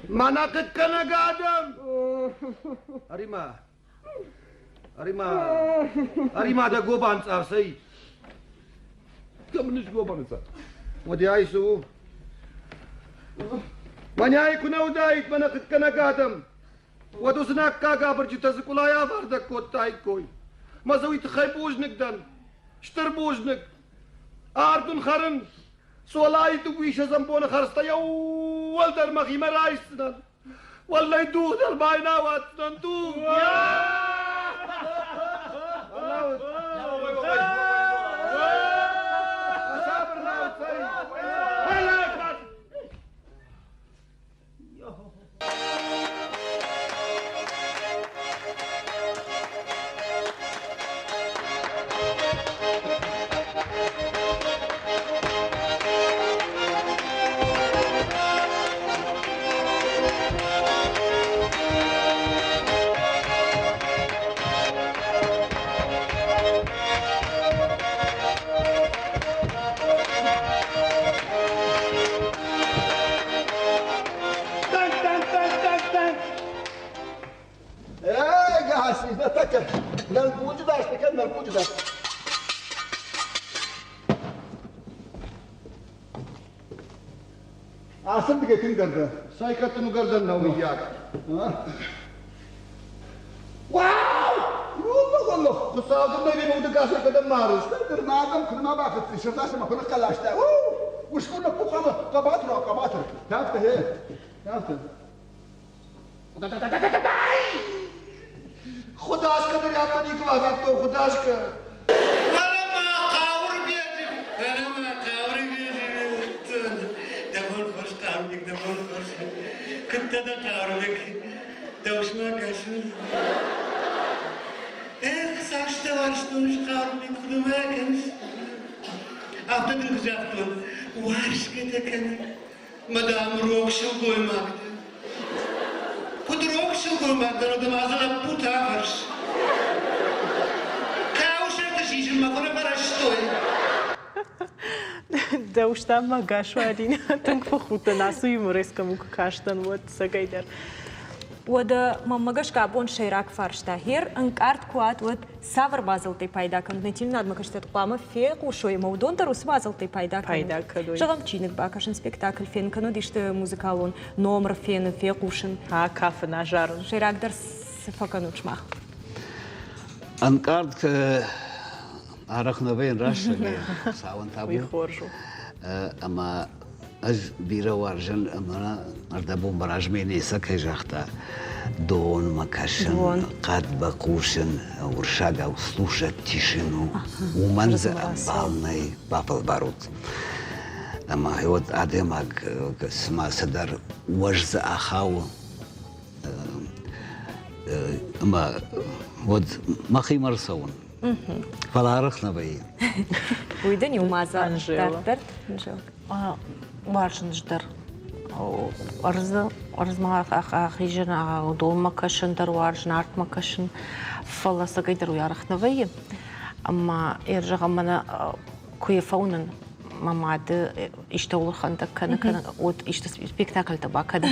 Manakit ka na gadam. Arima da goban tsafsai. Kamnish goban tsa. Wadi aisu. Manyai kuna udait manakit ka na gadam. Wadu snak ka gabar jita zikulaya varda kotai koi. Mazawit khaybujnik dan. Shterbujnik. Ardun kharın. Solay tu wisha zambona kharsta yaw والدر مخي ما رايستنا والله يدوه در باينا واتنا ندوه Asıl bir getin derdi. Saykatını gardan ne uyuyak. Wow! Ruh Allah. Kusağdım da benim udu kasır kadın maruz. Kırnadım kırma bakıp şırdaşıma kını kalaştı. Uşkuna pukalı kabatır o kabatır. Ne yaptı he? Ne yaptı? Khuda aşkıdır yaptın ilk vakit o khuda aşkı. كنت أقاربك دوشنا كشل ساشت وارشتونش قاربك خدمة كنش أعتقد جاكتون وارش كده كان مدام روك شو قوي ماكد كنت روك شو قوي ماكد ردم عزلة بوتا فرش كاوشة تشيش المقرة فرشتوي دوشتم ما قاشوالين تنكفو خوتا ناسو يمرسكا موك كاشتن ود سقايدر ودا ماماغاش كابون شيراك فارشتا هير انكارت كوات ود سافر بازلتي بايدا كان نتيل ناد مكشتت قامه فيق وشوي مودون تروس بازلتي بايدا كان جغم تشينك باكاشن سبيكتاكل فين كانو ديشت موزيكالون نومر فين فيق وشن ها كاف ناجارن شيراك در سفاكانو تشماخ انكارت عرقنا بين رش ساون تابو ويخورجو اما از بیرا وارجن امنا اردبون براجمینی سکه جختا دون مكشن قد بقوشن ورشاقا وصلوشة تيشنو ومنزع بالني بابل بارود اما هيود ادمك سما صدر وجز اخاو اما ود مخي مرسون فلا رخنا بي ويدني ومازال درت وارجن جدر أرز ما أخيجنا دون مكشن در وارجن عرض مكشن فلا سقيدر ويارخ نوية أما يرجع منا كوي فونن ما ماد يشتغل خندق كنا ود يشت سبيكتاكل تبع كده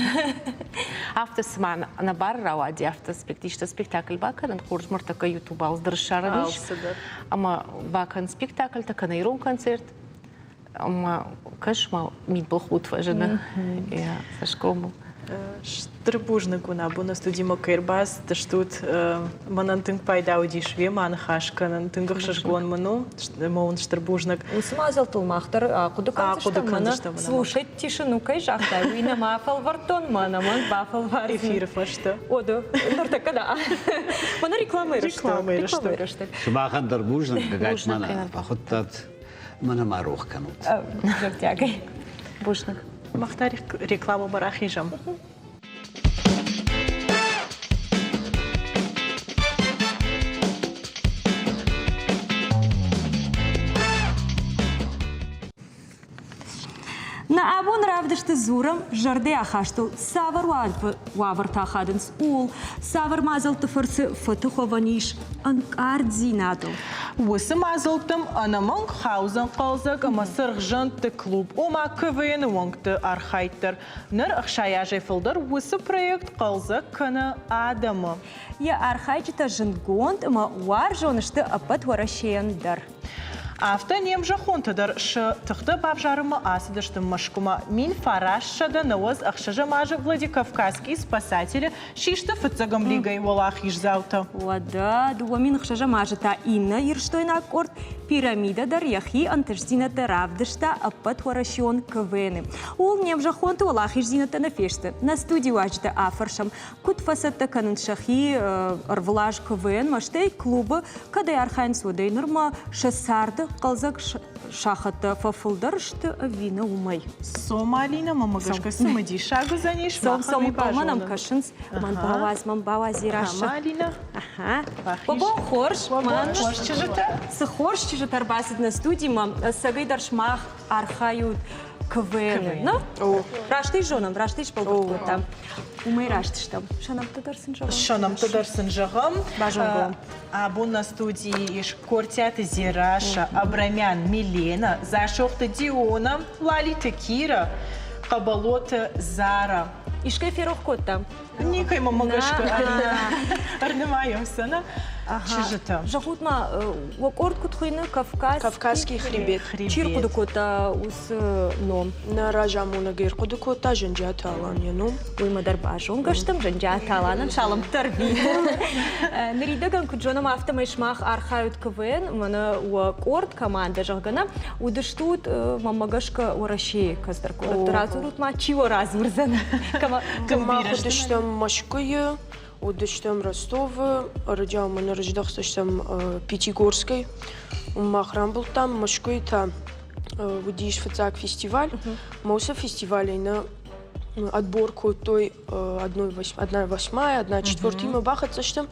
عفت سمعنا أنا برا وادي عفت يشت سبيكتاكل باكر نخرج مرتكا يوتيوب أو در الشارع أما باكن سبيكتاكل تكنا يرون كونسرت أما كشما ميت بالخوت فجنا يا ساشكومو Штрбужник вона, бо на студії Мокирбас, та ж тут манантинг пайда одішві, манхашка, нантингах шашгон ману, мовн штрбужник. Усмазал тулмахтар, а куда канцешта мана слушать тишину кайжахта, вина мафал вартон мана, ман бафал варзн. Эфир фашта. Оду, норта когда. Мана рекламируешь. شباخن دربوجن قاعد مانا فخطت مانا معروخ كانت. Жовтякай. Бушник. Махтар рекламу барахижам. На абон равдышты зурам жарды ахаштыл савар вавар тахадынс ул, савар мазал тыфырсы фотохованиш анкардзинатыл. Усы мазылтым анамың хаузан қалзық амасыр жынты клуб. Ома көвен уаңты архайттыр. Ныр ақшаяжай фылдыр усы проект қалзық кіні адамы. Я архайчыта жынгонт, ама уар жонышты апат варашеяндыр. Авто немжа хонтадар шы тықты бабжарымы асыдышты машкума. Мин фарашшада науыз ақшажа мажы Владикавказский спасатели шишты фыцагам лигай волах ижзаута. Вада, дуа мин ақшажа мажыта инна ирштойна аккорд пирамида дар яхи антыжзината равдышта апат варашион квены. Ул немжа хонты волах ижзината на фешты. На студии ваджда афаршам кут фасатта канын шахи арвлаж квен маштей клубы кадай архайн судай норма шасарды қалзак шахата фафылдарышты вина умай. Сомалина мамагашка сымади шагу заниш. Сом манам кашынс, ман баваз ираша. Сомалина. Ага. Бабон хорш, ман хорш чижетар басит на студии, мам сагайдар шмах архают КВН. Ну, рашты жонам, рашты шпалгот там. Умай раштыш там. Шанам тадарсын жағам. Шанам тадарсын жағам. Бажон Абон на студии иш Кортята Зираша, Абрамян Милена, Зашохта Диона, Лалита Кира, Кабалота Зара. Ишкай ферох кот там. Никай мамагашка. Арнемайымсана. Чижета. Жахутма вакорд кутхойны Кавказский хребет. Чир кудукота ус ном. На ражамуна гер кудукота жанджата алан янум. Уйма дарбажон гаштам жанджата алан шалам тарби. Нридаган куджонам автомайшмах архают КВН, мана вакорд команда жагана удыштут мамагашка ураши каздаркорд. Разурут ма чиво разурзана. Кама ходыштам Машкою. Удыштам Ростов, раджал мы на рождах сочтам Пятигорской, махрам был там, Машкой там, выдишь фацак фестиваль, мауса фестивалей на отборку той 1/8, 1/4 мы бахат сочтам,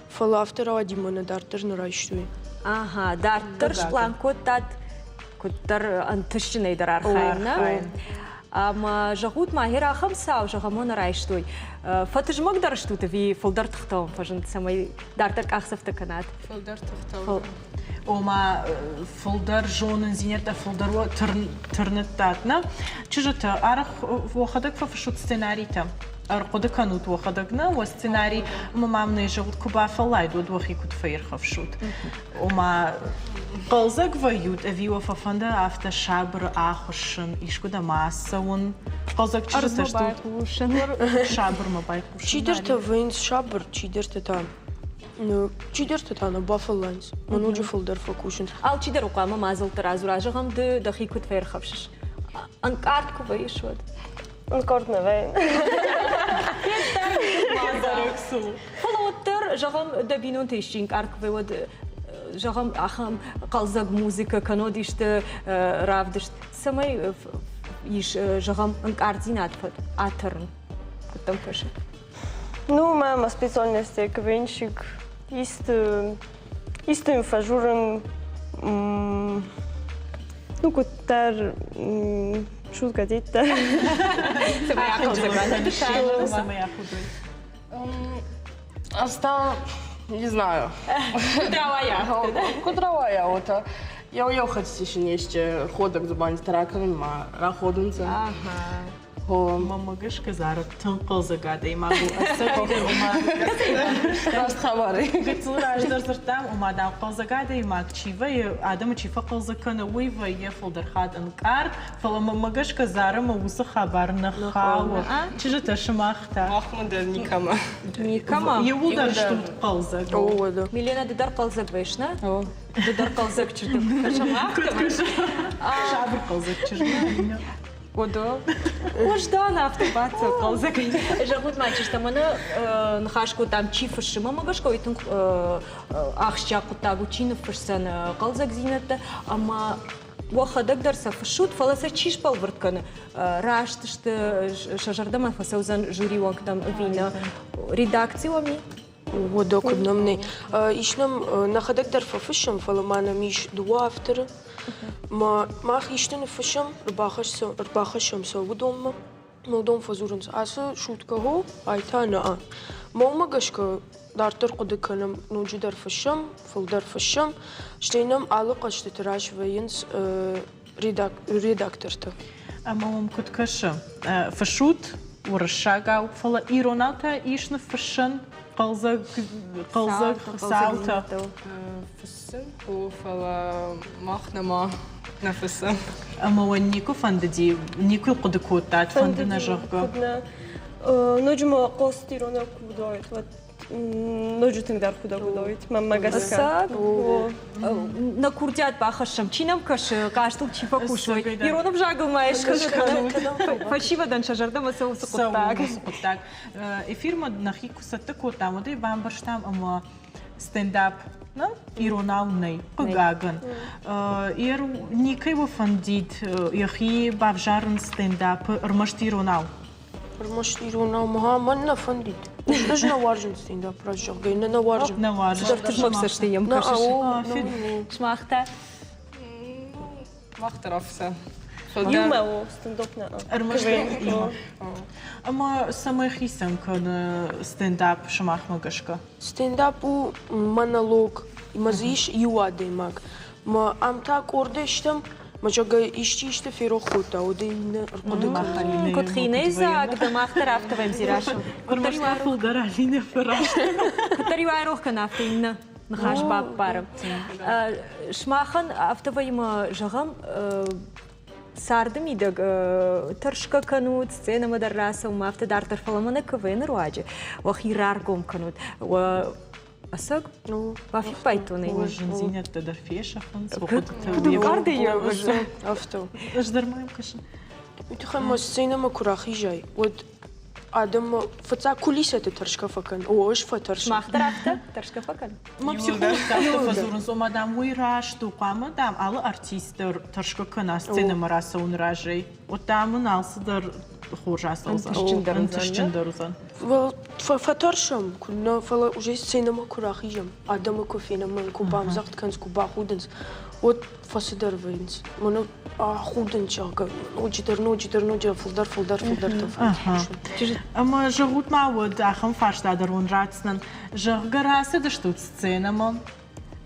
фалафтера Адимона дартер на райштуй. Ага, дартер шплан котат, котар антышчиной дар архайна. Ама жагут махира хамса жагамон райштуй. Фатыж магдар штуты ви фолдар тахтам, фажен самай дартер кахсафта канат. Фолдар тахтам. Ома фолдар жонын зинета фолдаро тырнаттатна. Чижета арах вохадак фафшут сценарийта. Арқода канут вохадагна, во сценарий мамамны жагут кубафа лайду двохи кут фейрхавшут. Ома Қалзак вают, авива фафанда авто шабр ахушын, ишкуда массаун. Қалзак чижета штут. Шабр мабай хушын. Чидерта вейнс шабр, чидерта там. Ну, чидерта там на Баффалайнс. Мануджи фолдер фокушын. Ал чидер уқама мазыл таразура жагам ды дахи кут фейрхавшиш. Анкартку вийшов. Анкарт не вейн. Фалоттер жагам дабинун тишин карк вейвод жагам ахам қалзаг музыка канодиште равдишт. Самай иш жагам анкартинат атерн. Там пише. Ну, мама специальности квенчик. Истин фажурен. Ну, кутар шутка дитта. Asta, не знаю. Кудровая, вот. Я уехать еще не еще ходок за бань тараками, ма раходунца. ماما قش كزارت تنقل قاعدة ما راست خبري قلت له راج درس تام وما دام قلزة قاعدة ما تشيفه آدم تشيفه قلزة كنا ويفا يفل درخات انكار فلا ماما قش كزارة ما وصل خبر نخاو تيجي تشمخته محمد نيكما يقول درش قلزة ملينا دار قلزة بيشنا دار قلزة كتير كشمخته شعب قلزة كتير Годо. Ождана автобаца қалзак. Жагут мачиш тамана нахашко там чифыши мамагашко итун ахшча кутагу чиныфышсан қалзак зинатта ама وخدك درس فشوت فلسه چیش بالورد کنه راستشت شجردم فسوزن جوری وقتم وینا редакцию ми ودو كدنمني إيشنم ناخدك در ففشم فلا ما نميش دوا أفتر ما خيشتن فشم رباخشم سو ودوم فزورنس أسا شوت كهو أيتا نا ما قشك دارتر قد كنم نوجي در فشم فل در فشم شتينم علاقة شتتراش وينس редакторта أما ممكن كشم فشوت ورشاقة فلا إيروناتا إيشنا فشن قلزق ساوتا فسن وفلا ماخنا نفسن أما ونيكو فنددي نيكو قد كوتات فندنا جرقة نجمع قاستيرونا كودايت نوجو تقدر خدا بدويت ماما قاسك на курдят бахашам чинам каш каштул чифа кушой иронов жагыл маеш фашива дан шажарда соус куттак эфирма нахику саттако тамоды бамбарштам ама стендап иронауный пагаган ир никай во фандит яхи бавжарн стендап рмашти иронау رمشت يرونا مها من نفنديت إيش نوارجن ستيندا برجع جينا نوارجن درتش مبسش تيم كشش شماخته ما اخترفسه يوم أو ستندوبنا أما سامي خيسم كان ستنداب شماخ مقشكا ستنداب و مونولوج مزيش يوادي ماك ما أمتا كوردشتم ما جاي إشتى في روخوتا ودين كنت خيني زاك دماغ ترافت بهم زيراش كنت واقف درالينا فراش كنت ريوي روح كنافتين نخاش باب بارم شماخن أفتوي ما جغم ساردم يدق ترشكا كنود سцена مدرسة وما أفت دار ترفلمنا كوين رواجه وخيرار قوم كنود و أسق وفي بايتوني وجنزينة تدرفيشة خنص كدوغاردي يا أفتو إيش در ما يمكن يتخم السينما ما كراخي جاي ود آدم فتاة كليسة ترشكا فكن أو إيش فترش ما اخترعت ترشكا فكن ما بسيخوش فزورن سو مادام ويراش تو قام مادام على أرتيست ترشكا كنا سцена راسون راجي وتام نالصدر خورجا سوزان انتشتندرزان فترشم كنا فلا وجي السينما كراخي جم آدم كوفينا من كوبام زغت كنز كوبا خودنس ود فصدر وينس منو خودن شاقة نوجدر فلدر تفهم أما جغوت معود أخم فارش دادرون راتسنن جغراسة دشتوت سцена من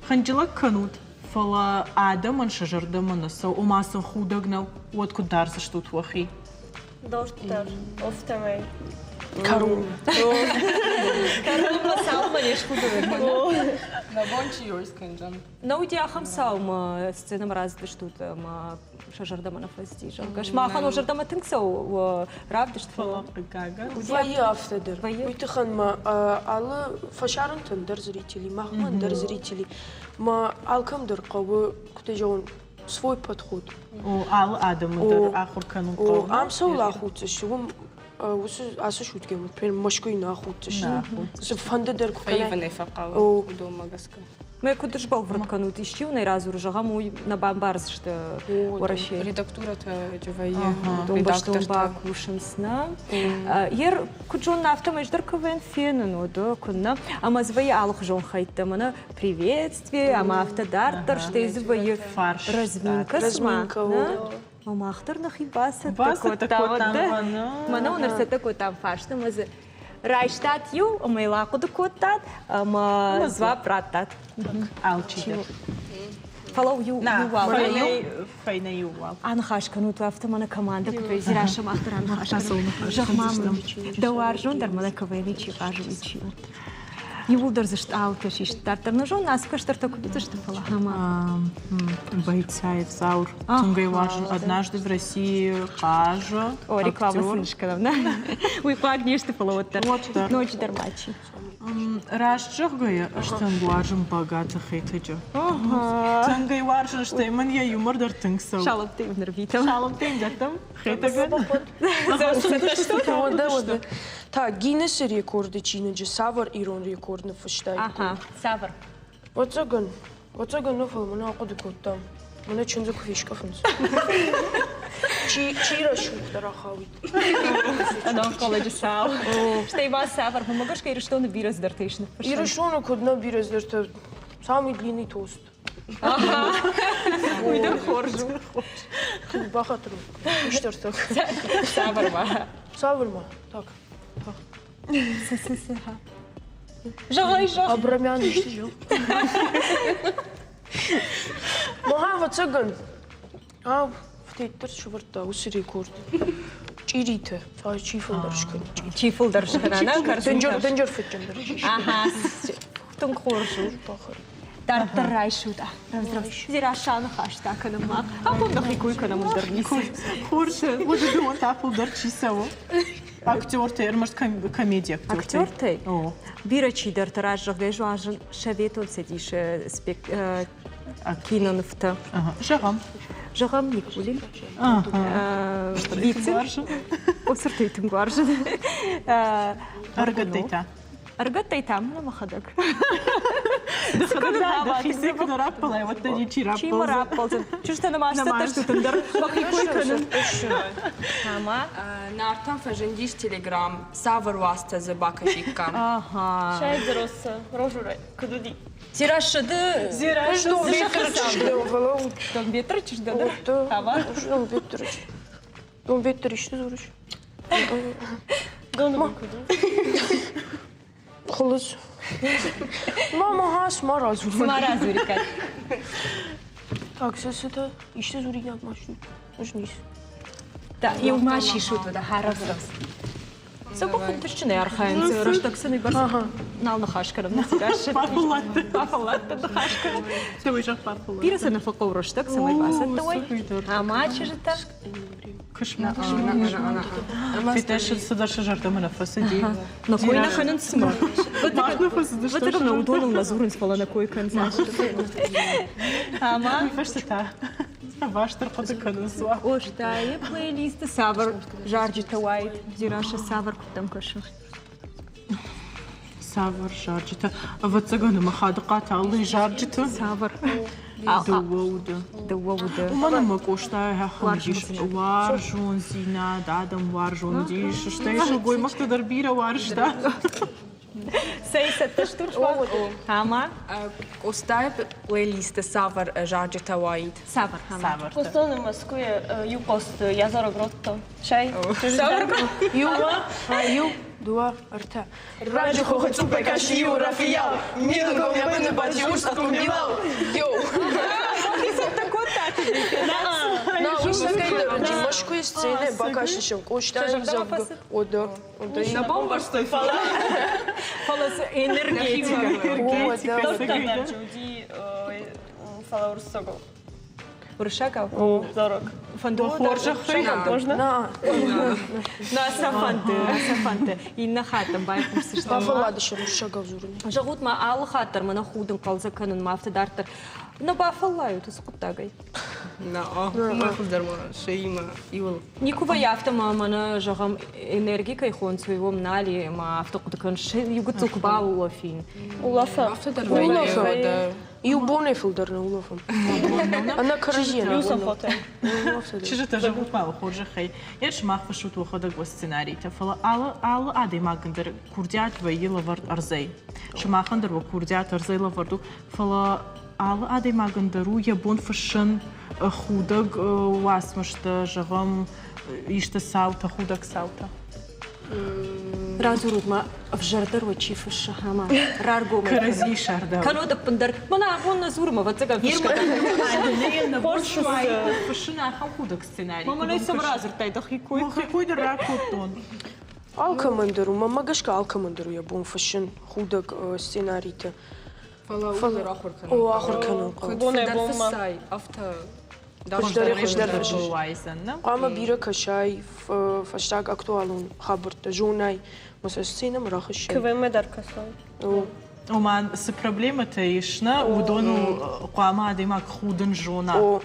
خنجلك كنود فلا آدم من شجر دمنا سو وما سن خودقنا ود كدار سشتوت وخي دورتر أفتمي كارون ساوما يشخدو на бончи йойс кенжам نودي أخم ساوما سцена مرаз دشتوت ما شجردما نفستي جاكش ما خانو جردما تنكسو وراب دشت فلا قاقا وي أفتدر ويتخن ما على فشارن تندر زريتلي مهما در زريتلي ما алкам در قوة كتجون свой подход. Ал Адам ахур канун. Амсал ахуцш, وش عسى تجمع بين مشكوي ناخوتش سفند درك فايفن فقاو دوما قسكا ما كنتش بوفرت كانوا تيشتي ونيرازو رجعوا نبامبارز شت ورشي редактура جوي редактор кушенсна ير كجون нафта междур КВН фенен одо кунна ама звои алх жон хайтамана приветствие ама автодартер что звои разминка Мама ахтар нахибаса такой там, мана университет такой там фашта, мы за райштат ю, мы лаку докотат, мы зва пратат. Алчи. Follow you, файна ювал. Анхашка, ну то автомана команда, купи зираша махтар анхашка. Жахмам, даваржон дармала кавеничи кажу ичи. Юлдар за шталка шиштартер, но жон нас каштарта куда что фалахама. Бойцаев Заур. Тунгай важен однажды в России кажа. О, реклама слишком, да? Ой, как не что фалоттер. Ночь дармачи. Рашчогая, что важен богато хейтеджа. Тунгай важен, что иман я юмор дар тынгсау. Шалап ты нервитал. Шалап ты дартам. Хейтега. Да. Так, Гиннес рекорды чинеджи, Савар Ирон рекорд на фаштай. Ага, Савар. Вот заган ну филм, на акуды коттам. Мана чунзак фишка фунс. Чира шухтара хавит. Адам колледж сау. Что има Савар, помогаш кай решено бирас дартешно. И решено кодна бирас дарта самый длинный тост. Ага. Уйдем хоржу. Бахатру. Что так? Саварма. Так. Жагай. Абрамян işte жо. Мага цаган. В театр шварта ус рекорд. Чирите. Сай чифлдаршкан. Чифлдаршкана, Денджер фитчендер. Ага. Тон хоржу. Dar raișuda. Zirașan hașta că nu mă. Apoi nu hicui că nu mă dărnicu. Хорше, вот это он тафл дарчисаво. Актер ты, может комедия актер. Актер ты? Бира чидер тараж жагежу ажен шеветон седиш кинон вта. Жагам Никулин. Вицин. Осыртыйтым гваржын. Аргатайта. Аргатайтам на махадак. Да, хисек на раппала, вот они чираппал. Чима раппал. Чушта на мастата что тендер. Бахикой канын. Ама нартан фажендиш телеграм Савар васта за бакашиккан. Ага. Шай дроса, рожурай, кадуди. Зирашады. Зирашады. Дон бетрчиш да? Ава. Дон бетрч. Дон бетрч ты зуриш. Дону каду. Холос. Мама смаразу. Смаразу рекать. Так, сейчас это еще зуринят машину. Нужнись. Да, и в маши шут да харазрас. Собака тышчыны архаин, раштаксыны барс. Нал нахашкарым, насигаш. Папалатта нахашкарым. Все уже папалатта. Пираса на факов раштак самой басат твой. А мачи же так. Кошмар. Фитеш садаша жартама на фасади. На кой наханын сма. Вот это на удоном лазурын спала на кой концерт. Ама. Фашта. Ваштар подыканын суа. Оштае плейлисты Савар Жарджита Уайт. Зираша Савар куптам кашу. Савар Жарджита. Вот цаганы махадыкат аллы Жарджита. Савар. دووده. ومن ما کوشته خواهیش وارجون زینه دادم وارجون دیش شتایشو گوی مخت در بیره وارجده. سیست تشتوش وارد. تمام. Оставя плейлиста Савар Жарджита Уайт. Савар. Постона Москве юпост язора гротто. Шай. Савар. Ю. Дуа арта. Раджи хочу покажи ю Рафиял. Не думал я бы не бачу, что кумилал. Йоу. На устакай Димашку сцены бакашишем коштаем забга. Ода. На бомба что фала. Фалас энергетика. Доктор Джуди фала урсого. Уршаков? О, зарок. Фандо хоржах можно? На сафанты. И на хатам байхурсы что. Бафаладышем уршагов зурни. Жагут ма ал хатар мана худын калзаканын мафты дартар. Но бафалаю тус кутагай. ما خدر ما شيء ما يول Никува яфта мана жагам энергика ихон своего мнали ма автоқуда канш югуцук бау фин. Улафа. Улафа. И убоне филдерна улафа. Она корзина. Чижа тоже будет мало хуже хей. Я шмах фашут выходок в сценарий. Тафала ал адей магандер курдят ваила вард арзей. Шмахандер в курдят арзей лаварду. Фала ал адей магандеру я бон фашен худок васмашта жагам ишта саута худок саута. Разурут ма в жардар вачи фашхама. Рарго ма. Карази шарда. Канода пандар. Мана вон назурма вацага фишка. Леена больше фашена худок сценарий. Мама не сам разур тай дахикуй. Хикуй да ракотон. Алкомандеру, мама гашка алкомандеру я бон фашен худок сценарий-то. فلا آخر كانوا أو آخر كانوا ساي أفتا قام بيرا كشاي فاشتاق أكتوالون خبرت جوناي مثلا سينا مراخش كيف ما دار كساي وما البروبليم تايشنا ودونو قاما ديما خودن جونا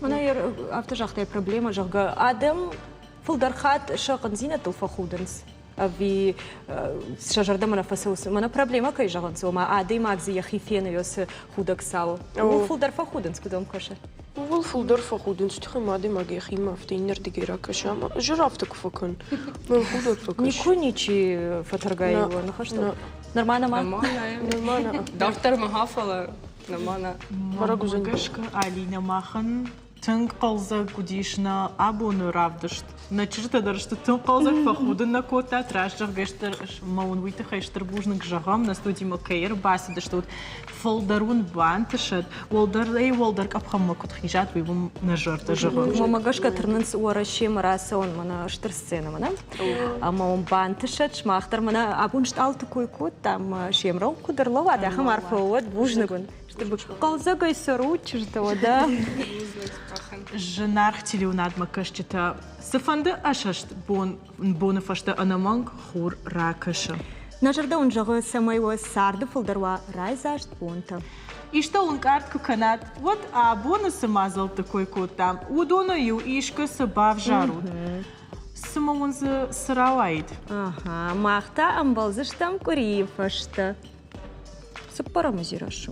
أنا ير أفتا جاختي بروبليم جاغا آدم فلدرخات شاقن زينة الفخودنس أبي شجرة من فسوس من проблема كي جاغن سو ما عادي ما زي خيفين يوس خودك ساو وفلدر فخودنس كدوم كشه والفلدر فخودنس تخي ما دي ما جي خيمة فتين نردي راكشام جرافتك فكن من خودك فكش نيكونيتشي فترجاي ونخشت نرمانا ما نرمانا دفتر محافظة نرمانا Марагушка Алина Махан تنقلزة قديشنا أبو نرافدشت نتيجة درجة تنقلزة فخودنا كوتا تراجع قشتر مونويت خيشتر بوجنك جغام نستودي مكير باس دشتود فلدرون بان تشد والدر أي والدر أبخم كنت خيجات ويبوم نجرت جغام ماما قشكا ترنس ورشي مراسون منا شتر سنة منا أما بان تشد شما أختر منا أبون شتال تكوي كوت تام شيمرو كدر لوا ده هم عارفوا بوجنكون قلزة قيسرو تشرتوا ده جنار تليوناد مكشتة سفند أششت بون فشت أنا مانك خور راكشة نجرده ونجغ سماي وسارد فلدروا رايزاشت بونتا إشتا ونكارت كوكانات вот أبون سمازل تكوي كوتام ودونا يو إيشك سباف جارود سمونز سراوايد ага махта амбалзыштам кури фашта суппара мазираш